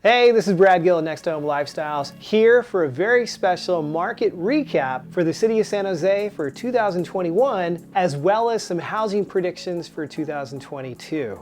Hey, this is Brad Gill at NextHome Lifestyles, here for a very special market recap for the city of San Jose for 2021, as well as some housing predictions for 2022.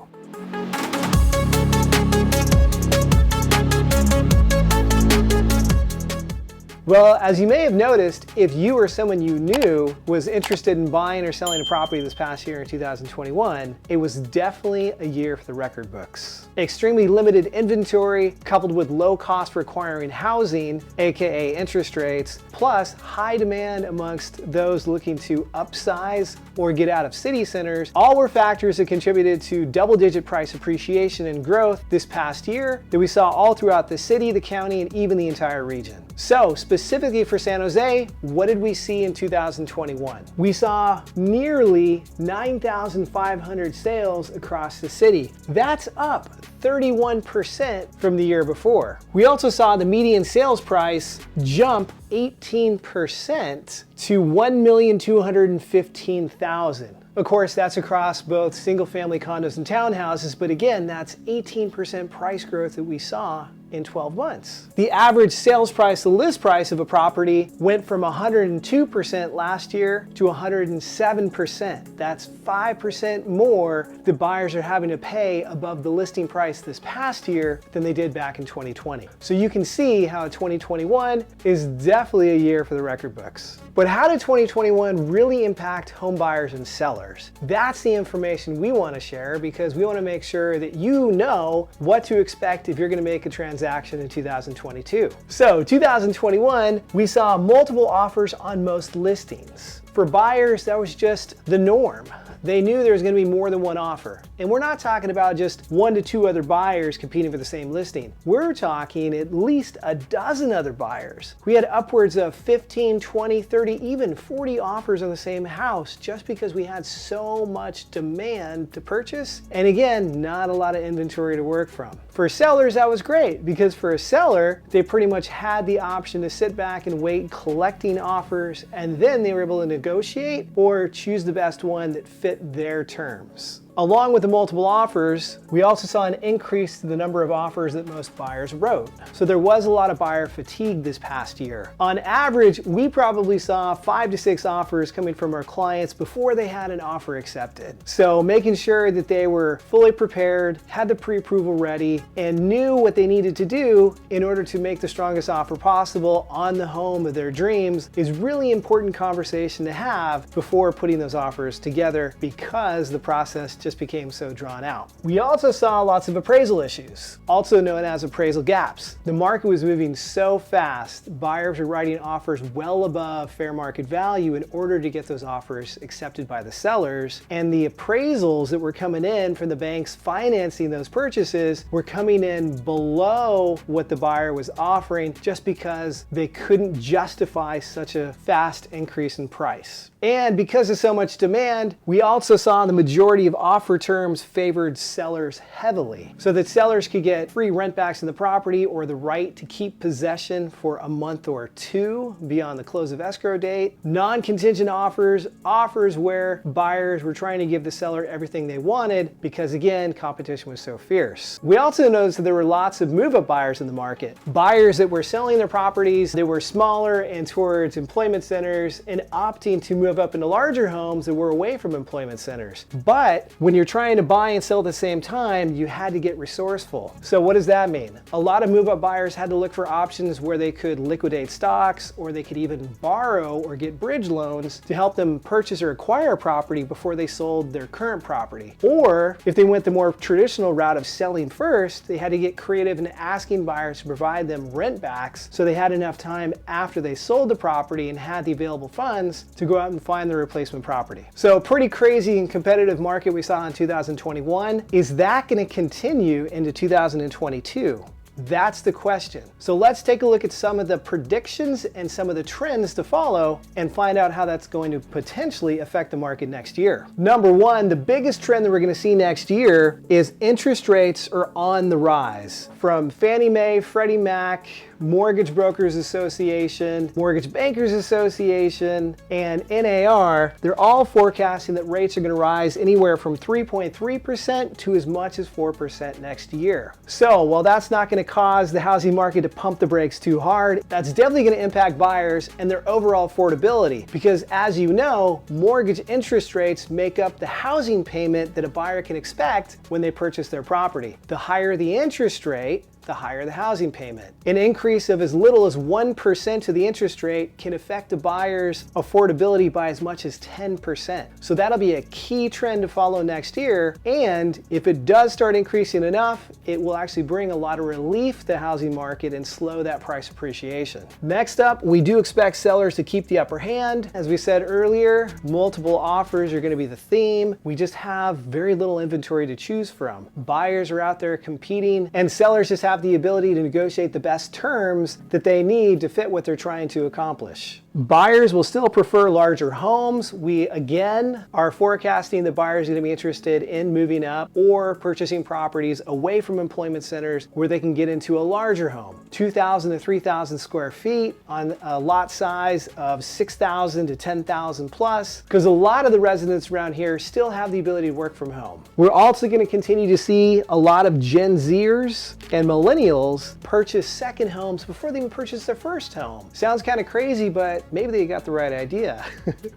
Well, as you may have noticed, if you or someone you knew was interested in buying or selling a property this past year in 2021, it was definitely a year for the record books. Extremely limited inventory, coupled with low cost for acquiring housing, aka interest rates, plus high demand amongst those looking to upsize or get out of city centers, all were factors that contributed to double-digit price appreciation and growth this past year that we saw all throughout the city, the county, and even the entire region. So, specifically for San Jose, what did we see in 2021? We saw nearly 9,500 sales across the city. That's up 31% from the year before. We also saw the median sales price jump 18% to $1,215,000. Of course, that's across both single-family condos and townhouses, but again, that's 18% price growth that we saw in 12 months. The average sales price, the list price of a property, went from 102% last year to 107%. That's 5% more the buyers are having to pay above the listing price this past year than they did back in 2020. So you can see how 2021 is definitely a year for the record books. But how did 2021 really impact home buyers and sellers? That's the information we want to share because we want to make sure that you know what to expect if you're going to make a transaction in 2022. So 2021, we saw multiple offers on most listings. For buyers, that was just the norm. They knew there was going to be more than one offer. And we're not talking about just 1 to 2 other buyers competing for the same listing. We're talking at least a dozen other buyers. We had upwards of 15, 20, 30, even 40 offers on the same house just because we had so much demand to purchase. And again, not a lot of inventory to work from. For sellers, that was great because for a seller, they pretty much had the option to sit back and wait collecting offers, and then they were able to negotiate or choose the best one that fit their terms. Along with the multiple offers, we also saw an increase to the number of offers that most buyers wrote. So there was a lot of buyer fatigue this past year. On average, we probably saw 5 to 6 offers coming from our clients before they had an offer accepted. So making sure that they were fully prepared, had the pre-approval ready, and knew what they needed to do in order to make the strongest offer possible on the home of their dreams is really important conversation to have before putting those offers together because the process just became so drawn out. We also saw lots of appraisal issues, also known as appraisal gaps. The market was moving so fast, buyers were writing offers well above fair market value in order to get those offers accepted by the sellers, and the appraisals that were coming in from the banks financing those purchases were coming in below what the buyer was offering just because they couldn't justify such a fast increase in price. And because of so much demand, we also saw the majority of offer terms favored sellers heavily, so that sellers could get free rent backs in the property or the right to keep possession for a month or 2 beyond the close of escrow date. Non-contingent offers, offers where buyers were trying to give the seller everything they wanted because again, competition was so fierce. We also noticed that there were lots of move-up buyers in the market. Buyers that were selling their properties, they were smaller and towards employment centers and opting to move up into larger homes that were away from employment centers. But when you're trying to buy and sell at the same time, you had to get resourceful. So what does that mean? A lot of move-up buyers had to look for options where they could liquidate stocks or they could even borrow or get bridge loans to help them purchase or acquire property before they sold their current property. Or if they went the more traditional route of selling first, they had to get creative in asking buyers to provide them rent backs so they had enough time after they sold the property and had the available funds to go out and find the replacement property. So pretty crazy and competitive market we saw in 2021. Is that going to continue into 2022? That's the question. So let's take a look at some of the predictions and some of the trends to follow and find out how that's going to potentially affect the market next year. Number one, the biggest trend that we're going to see next year is interest rates are on the rise. From Fannie Mae, Freddie Mac, Mortgage Brokers Association, Mortgage Bankers Association, and NAR, they're all forecasting that rates are going to rise anywhere from 3.3% to as much as 4% next year. So while that's not going to cause the housing market to pump the brakes too hard. That's definitely going to impact buyers and their overall affordability because, as you know, mortgage interest rates make up the housing payment that a buyer can expect when they purchase their property. The higher the interest rate, the higher the housing payment. An increase of as little as 1% of the interest rate can affect a buyer's affordability by as much as 10%. So that'll be a key trend to follow next year. And if it does start increasing enough, it will actually bring a lot of relief to the housing market and slow that price appreciation. Next up, we do expect sellers to keep the upper hand. As we said earlier, multiple offers are going to be the theme. We just have very little inventory to choose from. Buyers are out there competing, and sellers just have the ability to negotiate the best terms that they need to fit what they're trying to accomplish. Buyers will still prefer larger homes. We, again, are forecasting that buyers are going to be interested in moving up or purchasing properties away from employment centers where they can get into a larger home. 2,000 to 3,000 square feet on a lot size of 6,000 to 10,000 plus, because a lot of the residents around here still have the ability to work from home. We're also going to continue to see a lot of Gen Zers and millennials purchase second homes before they even purchase their first home. Sounds kind of crazy, but maybe they got the right idea.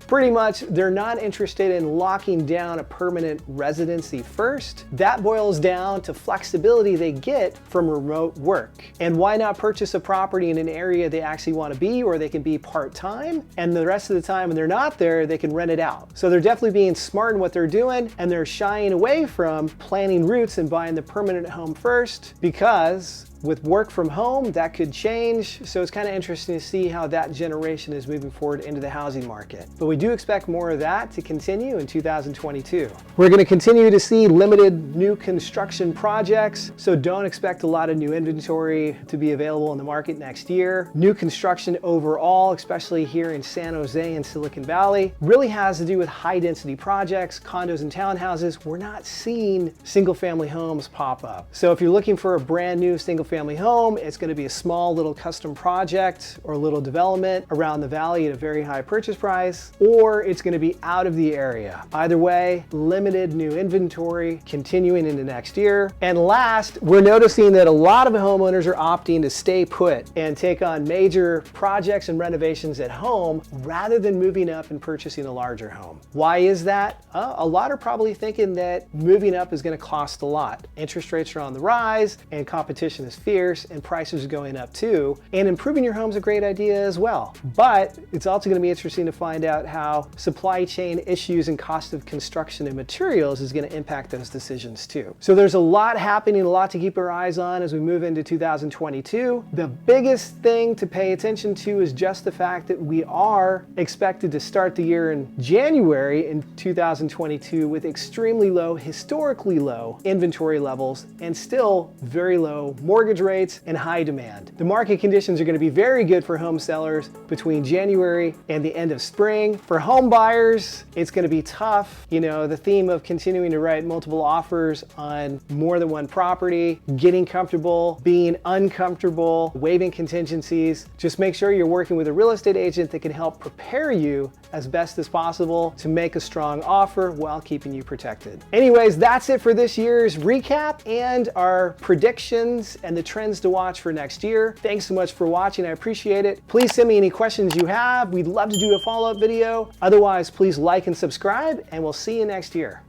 Pretty much, they're not interested in locking down a permanent residency first. That boils down to flexibility they get from remote work. And why not purchase a property in an area they actually want to be, or they can be part-time, and the rest of the time when they're not there, they can rent it out. So they're definitely being smart in what they're doing, and they're shying away from planning roots and buying the permanent home first, because with work from home, that could change. So it's kind of interesting to see how that generation is moving forward into the housing market. But we do expect more of that to continue in 2022. We're going to continue to see limited new construction projects, so don't expect a lot of new inventory to be available in the market next year. New construction overall, especially here in San Jose and Silicon Valley, really has to do with high density projects, condos and townhouses. We're not seeing single family homes pop up. So if you're looking for a brand new single family home, it's going to be a small little custom project or a little development around the valley at a very high purchase price, or it's going to be out of the area. Either way, limited new inventory continuing into next year. And last, we're noticing that a lot of homeowners are opting to stay put and take on major projects and renovations at home rather than moving up and purchasing a larger home. Why is that? A lot are probably thinking that moving up is going to cost a lot. Interest rates are on the rise and competition is fierce and prices are going up too. And improving your home is a great idea as well. But it's also going to be interesting to find out how supply chain issues and cost of construction and materials is going to impact those decisions too. So there's a lot happening, a lot to keep our eyes on as we move into 2022. The biggest thing to pay attention to is just the fact that we are expected to start the year in January in 2022 with extremely low, historically low inventory levels and still very low mortgage rates and high demand. The market conditions are going to be very good for home sellers between January and the end of spring. For home buyers, it's going to be tough. You know, the theme of continuing to write multiple offers on more than one property, getting comfortable, being uncomfortable, waiving contingencies. Just make sure you're working with a real estate agent that can help prepare you as best as possible to make a strong offer while keeping you protected. Anyways, that's it for this year's recap and our predictions and the trends to watch for next year. Thanks so much for watching. I appreciate it. Please send me any questions you have. We'd love to do a follow-up video. Otherwise, please like and subscribe, and we'll see you next year.